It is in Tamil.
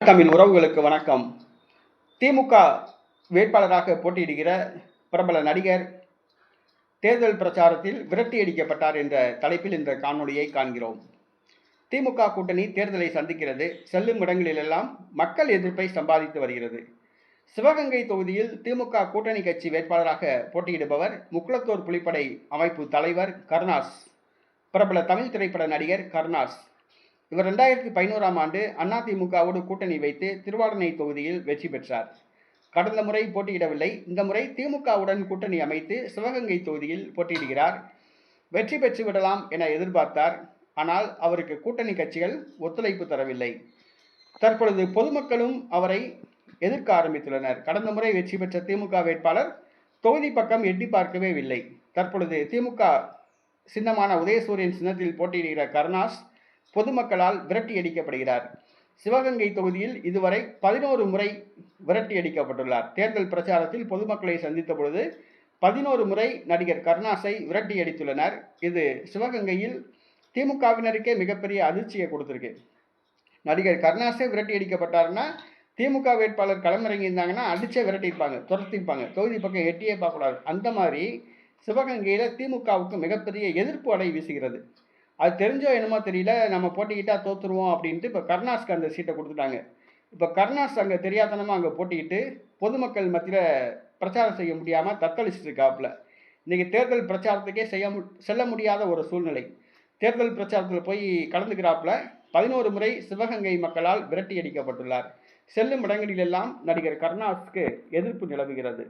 தமிழ் உறவுகளுக்கு வணக்கம். திமுக வேட்பாளராக போட்டியிடுகிற பிரபல நடிகர் தேர்தல் பிரச்சாரத்தில் விரட்டியடிக்கப்பட்டார் என்ற தலைப்பில் இந்த காணொளியை காண்கிறோம். திமுக கூட்டணி தேர்தலை சந்திக்கிறது. செல்லும் இடங்களிலெல்லாம் மக்கள் எதிர்ப்பை சம்பாதித்து வருகிறது. சிவகங்கை தொகுதியில் திமுக கூட்டணி கட்சி வேட்பாளராக போட்டியிடுபவர் முக்குளத்தூர் புலிப்படை அமைப்பு தலைவர் கருணாஸ். பிரபல தமிழ் திரைப்பட நடிகர் கருணாஸ். இவர் 2011ஆம் ஆண்டு அதிமுகவோடு கூட்டணி வைத்து திருவாடனை தொகுதியில் வெற்றி பெற்றார். கடந்த முறை போட்டியிடவில்லை. இந்த முறை திமுகவுடன் கூட்டணி அமைத்து சிவகங்கை தொகுதியில் போட்டியிடுகிறார். வெற்றி பெற்று விடலாம் என எதிர்பார்த்தார். ஆனால் அவருக்கு கூட்டணி கட்சிகள் ஒத்துழைப்பு தரவில்லை. தற்பொழுது பொதுமக்களும் அவரை எதிர்க்க ஆரம்பித்துள்ளனர். கடந்த முறை வெற்றி பெற்ற திமுக வேட்பாளர் தொகுதி பக்கம் எட்டி பார்க்கவே இல்லை. தற்பொழுது திமுக சின்னமான உதயசூரியன் சின்னத்தில் போட்டியிடுகிற கருணாஸ் பொதுமக்களால் விரட்டியடிக்கப்படுகிறார். சிவகங்கை தொகுதியில் இதுவரை 11 முறை விரட்டியடிக்கப்பட்டுள்ளார். தேர்தல் பிரச்சாரத்தில் பொதுமக்களை சந்தித்த பொழுது 11 முறை நடிகர் கருணாஸை விரட்டியடித்துள்ளனர். இது சிவகங்கையில் திமுகவினருக்கே மிகப்பெரிய அதிர்ச்சியை கொடுத்திருக்கு. நடிகர் கருணாஸே விரட்டியடிக்கப்பட்டாருன்னா திமுக வேட்பாளர் களமிறங்கி இருந்தாங்கன்னா அடிச்சே விரட்டியிருப்பாங்க, துரத்திருப்பாங்க. தொகுதி பக்கம் எட்டியே பார்க்கக்கூடாது. அந்த மாதிரி சிவகங்கையில் திமுகவுக்கு மிகப்பெரிய எதிர்ப்பு அலை வீசுகிறது. அது தெரிஞ்சோ என்னமோ தெரியல, நம்ம போட்டிக்கிட்டா தோற்றுருவோம் அப்படின்ட்டு இப்போ கருணாஸ்க்கு அந்த சீட்டை கொடுத்துட்டாங்க. இப்போ கருணாஸ் அங்கே தெரியாதனமாக அங்கே போட்டிக்கிட்டு பொதுமக்கள் மத்தியில் பிரச்சாரம் செய்ய முடியாமல் தத்தளிச்சுட்டு இருக்காப்புல. இன்றைக்கி தேர்தல் பிரச்சாரத்துக்கே செல்ல முடியாத ஒரு சூழ்நிலை. தேர்தல் பிரச்சாரத்தில் போய் கலந்துக்கிறாப்புல 11 முறை சிவகங்கை மக்களால் விரட்டி அடிக்கப்பட்டுள்ளார். செல்லும் இடங்களிலெல்லாம் நடிகர் கருணாஸுக்கு எதிர்ப்பு நிலவுகிறது.